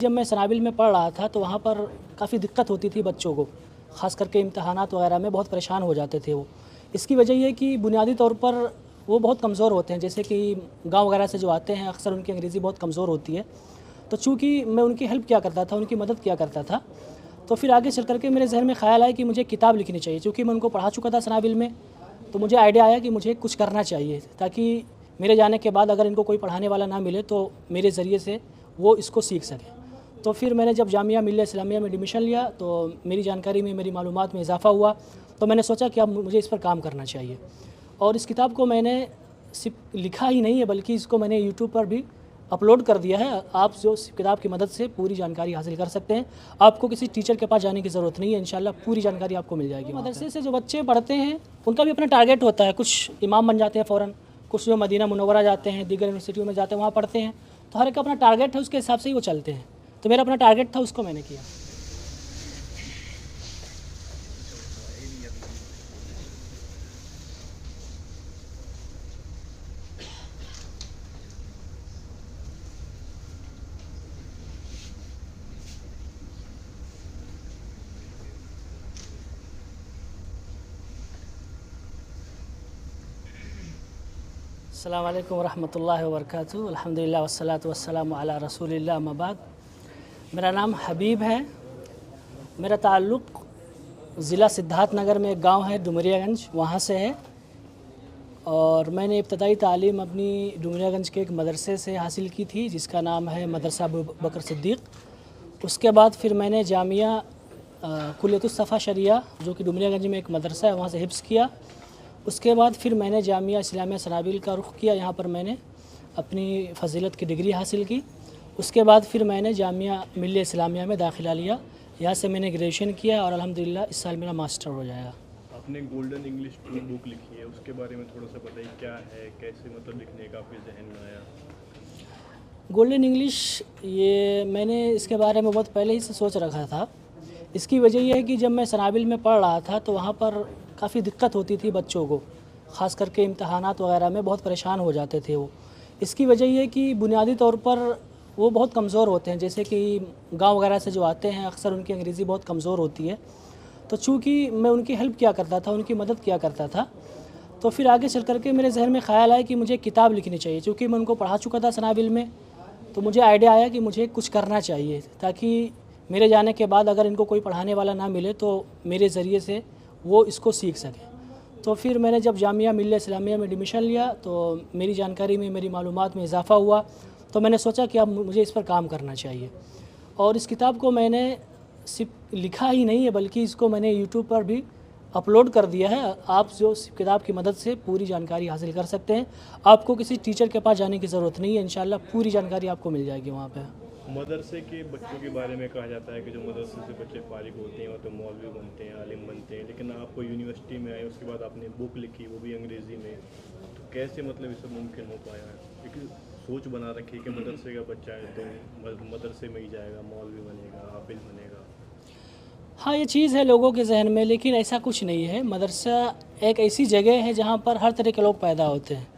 जब मैं सनाबिल में पढ़ रहा था तो वहाँ पर काफ़ी दिक्कत होती थी बच्चों को, ख़ास करके इम्तहानात वगैरह में बहुत परेशान हो जाते थे वो। इसकी वजह ये कि बुनियादी तौर पर वो बहुत कमज़ोर होते हैं, जैसे कि गांव वगैरह से जो आते हैं अक्सर उनकी अंग्रेज़ी बहुत कमज़ोर होती है। तो चूँकि मैं उनकी हेल्प किया करता था, उनकी मदद किया करता था, तो फिर आगे चल करके मेरे जहन में ख़्याल आया कि मुझे किताब लिखनी चाहिए। चूँकि मैं उनको पढ़ा चुका था सनाबिल में, तो मुझे आइडिया आया कि मुझे कुछ करना चाहिए ताकि मेरे जाने के बाद अगर इनको कोई पढ़ाने वाला ना मिले तो मेरे ज़रिए से वो इसको सीख सकें। तो फिर मैंने जब जामिया मिल्लिया इस्लामिया में एडमिशन लिया तो मेरी जानकारी में, मेरी मालूमात में इजाफ़ा हुआ, तो मैंने सोचा कि अब मुझे इस पर काम करना चाहिए। और इस किताब को मैंने सिर्फ लिखा ही नहीं है बल्कि इसको मैंने यूट्यूब पर भी अपलोड कर दिया है। आप जो इस किताब की मदद से पूरी जानकारी हासिल कर सकते हैं। आपको किसी टीचर के पास जाने की ज़रूरत नहीं है, इंशाल्लाह पूरी जानकारी आपको मिल जाएगी। मदरसे से जो बच्चे पढ़ते हैं उनका भी अपना टारगेट होता है। कुछ इमाम बन जाते हैं फ़ौरन, कुछ जो मदीना मुनव्वरा जाते हैं, दीगर यूनिवर्सिटियों में जाते हैं, वहाँ पढ़ते हैं। तो हर एक का अपना टारगेट है, उसके हिसाब से ही वो चलते हैं। तो मेरा अपना टारगेट था, उसको मैंने किया। अस्सलामु अलैकुम वरहमतुल्लाहि वबरकातुहू। अल्हम्दुलिल्लाह वस्सलातु वस्सलामु अला रसूलिल्लाह, अम्मा बाद। मेरा नाम हबीब है। मेरा ताल्लुक़ ज़िला सिद्धार्थनगर में एक गांव है डुमरियागंज, वहाँ से है। और मैंने इब्तदाई तालीम अपनी डुमरियागंज के एक मदरसे से हासिल की थी जिसका नाम है मदरसा अबू बकर सिद्दीक़। उसके बाद फिर मैंने जामिया कुल्लियतुस सफ़ा शरिया जो कि डुमरियागंज में एक मदरसा है वहाँ से हिफ्ज़ किया। उसके बाद फिर मैंने जामिया इस्लामिया सनाबिल का रुख किया, यहाँ पर मैंने अपनी फ़जीलत की डिग्री हासिल की। उसके बाद फिर मैंने जामिया मिल्लिया इस्लामिया में दाखिला लिया, यहाँ से मैंने ग्रेजुएशन किया और अल्हम्दुलिल्लाह इस साल मेरा मास्टर हो जाएगा। आपने गोल्डन इंग्लिश बुक लिखी है, उसके बारे में थोड़ा सा बताइए, क्या है, कैसे मतलब लिखने का आपके जहन में आया? गोल्डन इंग्लिश ये मैंने इसके बारे में बहुत पहले ही से सोच रखा था। इसकी वजह यह है कि जब मैं सनाबिल में पढ़ रहा था तो वहाँ पर काफ़ी दिक्कत होती थी बच्चों को, ख़ास करके इम्तहानात वगैरह में बहुत परेशान हो जाते थे वो। इसकी वजह यह है कि बुनियादी तौर पर वो बहुत कमज़ोर होते हैं, जैसे कि गांव वगैरह से जो आते हैं अक्सर उनकी अंग्रेज़ी बहुत कमज़ोर होती है। तो चूँकि मैं उनकी हेल्प किया करता था, उनकी मदद किया करता था, तो फिर आगे चल करके मेरे जहन में ख़्याल आया कि मुझे किताब लिखनी चाहिए। चूँकि मैं उनको पढ़ा चुका था सनाबिल में, तो मुझे आइडिया आया कि मुझे कुछ करना चाहिए ताकि मेरे जाने के बाद अगर इनको कोई पढ़ाने वाला ना मिले तो मेरे ज़रिए से वो इसको सीख सकें। तो फिर मैंने जब जामिया मिल्लिया इस्लामिया में एडमिशन लिया तो मेरी जानकारी में, मेरी मालूमात में इजाफ़ा हुआ, तो मैंने सोचा कि अब मुझे इस पर काम करना चाहिए। और इस किताब को मैंने सिर्फ लिखा ही नहीं है बल्कि इसको मैंने यूट्यूब पर भी अपलोड कर दिया है। आप जो इस किताब की मदद से पूरी जानकारी हासिल कर सकते हैं। आपको किसी टीचर के पास जाने की ज़रूरत नहीं है, इंशाल्लाह पूरी जानकारी आपको मिल जाएगी वहाँ पे। मदरसे के बच्चों के बारे में कहा जाता है कि जो मदरसे से बच्चे फारिग होते हैं वो तो मौलवी बनते हैं, आलिम बनते हैं, लेकिन आपको यूनिवर्सिटी में आए, उसके बाद आपने बुक लिखी, वो भी अंग्रेज़ी में, तो कैसे मतलब ये सब मुमकिन हो पाया है? एक सोच बना रखी है कि मदरसे का बच्चा है तो मदरसे में ही जाएगा, मौलवी बनेगा, हाफिज बनेगा। हाँ, ये चीज़ है लोगों के जहन में, लेकिन ऐसा कुछ नहीं है। मदरसा एक ऐसी जगह है जहाँ पर हर तरह के लोग पैदा होते हैं।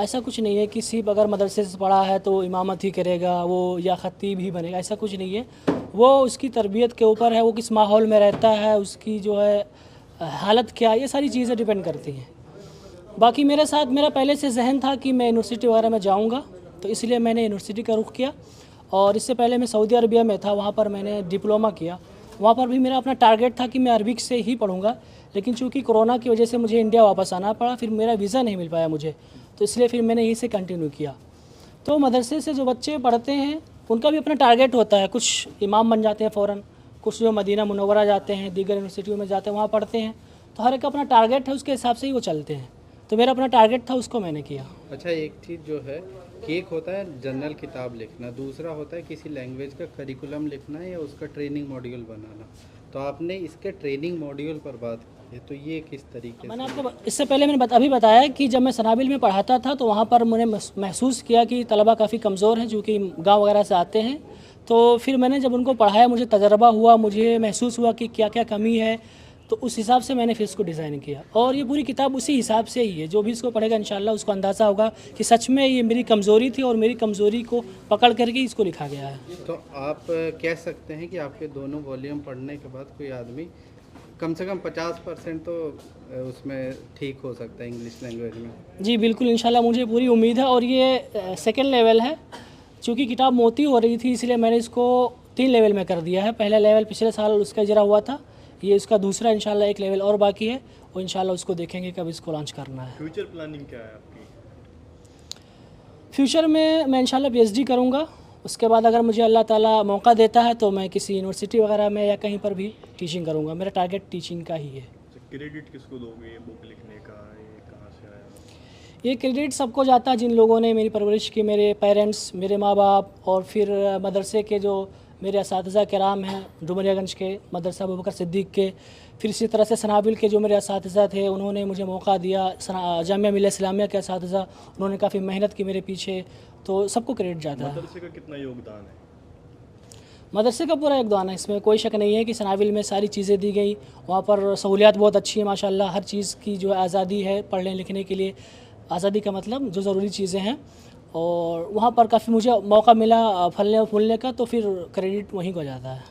ऐसा कुछ नहीं है कि सिर्फ अगर मदरसे से पढ़ा है तो इमामत ही करेगा वो या ख़तीब ही बनेगा, ऐसा कुछ नहीं है। वो उसकी तरबियत के ऊपर है, वो किस माहौल में रहता है, उसकी जो है हालत क्या है, ये सारी चीज़ें डिपेंड करती हैं। बाकी मेरे साथ मेरा पहले से जहन था कि मैं यूनिवर्सिटी वगैरह में जाऊँगा, तो इसलिए मैंने यूनिवर्सिटी का रुख किया। और इससे पहले मैं सऊदी अरबिया में था, वहाँ पर मैंने डिप्लोमा किया। वहाँ पर भी मेरा अपना टारगेट था कि मैं अरबिक से ही पढ़ूँगा, लेकिन चूँकि कोरोना की वजह से मुझे इंडिया वापस आना पड़ा, फिर मेरा वीज़ा नहीं मिल पाया मुझे, तो इसलिए फिर मैंने यहीं से कंटिन्यू किया। तो मदरसे से जो बच्चे पढ़ते हैं उनका भी अपना टारगेट होता है। कुछ इमाम बन जाते हैं फ़ौरन, कुछ जो मदीना मुनव्वरा जाते हैं, दीगर यूनिवर्सिटियों में जाते हैं, वहाँ पढ़ते हैं। तो हर एक का अपना टारगेट है, उसके हिसाब से ही वो चलते हैं। तो मेरा अपना टारगेट था, उसको मैंने किया। अच्छा, एक चीज़ जो है कि एक होता है जनरल किताब लिखना, दूसरा होता है किसी लैंग्वेज का करिकुलम लिखना या उसका ट्रेनिंग मॉड्यूल बनाना। तो आपने इसके ट्रेनिंग मॉड्यूल पर बात की है, तो ये किस तरीके मैंने से? आपको इससे पहले मैंने अभी बताया कि जब मैं सनाबिल में पढ़ाता था तो वहाँ पर मैंने महसूस किया कि तलबा काफ़ी कमज़ोर हैं, जो कि गाँव वगैरह से आते हैं। तो फिर मैंने जब उनको पढ़ाया, मुझे तजर्बा हुआ, मुझे महसूस हुआ कि क्या क्या कमी है। तो उस हिसाब से मैंने फिर इसको डिज़ाइन किया, और ये पूरी किताब उसी हिसाब से ही है। जो भी इसको पढ़ेगा इंशाल्लाह उसको अंदाज़ा होगा कि सच में ये मेरी कमज़ोरी थी और मेरी कमज़ोरी को पकड़ करके इसको लिखा गया है। तो आप कह सकते हैं कि आपके दोनों वॉल्यूम पढ़ने के बाद कोई आदमी कम से कम 50% तो उसमें ठीक हो सकता है इंग्लिश लैंग्वेज में। जी बिल्कुल, इंशाल्लाह मुझे पूरी उम्मीद है। और ये सेकंड लेवल है, चूँकि किताब मोटी हो रही थी इसलिए मैंने इसको 3 लेवल में कर दिया है। पहला लेवल पिछले साल उसका इजरा हुआ था, ये इसका दूसरा इंशाल्लाह एक लेवल और बाकी है, और इंशाल्लाह उसको देखेंगे कब इसको लॉन्च करना है। फ्यूचर प्लानिंग क्या है आपकी? फ्यूचर में मैं इंशाल्लाह PhD करूँगा। उसके बाद अगर मुझे अल्लाह ताला मौका देता है तो मैं किसी यूनिवर्सिटी वगैरह में या कहीं पर भी टीचिंग करूँगा। मेरा टारगेट टीचिंग का ही है। क्रेडिट किसको दोगे ये बुक लिखने का? ये कहाँ से आया? ये क्रेडिट सबको जाता है जिन लोगों ने मेरी परवरिश की, मेरे पेरेंट्स, मेरे माँ बाप, और फिर मदरसे के जो मेरे असातिज़ा किराम हैं डुमरियागंज के, मदरसा अबू बकर सिद्दीक़ के, फिर इसी तरह से सनाबिल के जो मेरे असातिज़ा थे उन्होंने मुझे मौका दिया, जामिया मिल्लिया इस्लामिया के असातिज़ा, उन्होंने काफ़ी मेहनत की मेरे पीछे, तो सबको क्रेडिट जाता है। मदरसे का कितना योगदान है? मदरसे का पूरा योगदान है, इसमें कोई शक नहीं है कि सनाबिल में सारी चीज़ें दी गई, वहाँ पर सहूलियात बहुत अच्छी है माशाल्लाह। हर चीज़ की जो आज़ादी है पढ़ने लिखने के लिए, आज़ादी का मतलब जो ज़रूरी चीज़ें हैं, और वहाँ पर काफ़ी मुझे मौका मिला फलने फूलने का, तो फिर क्रेडिट वहीं को जाता है।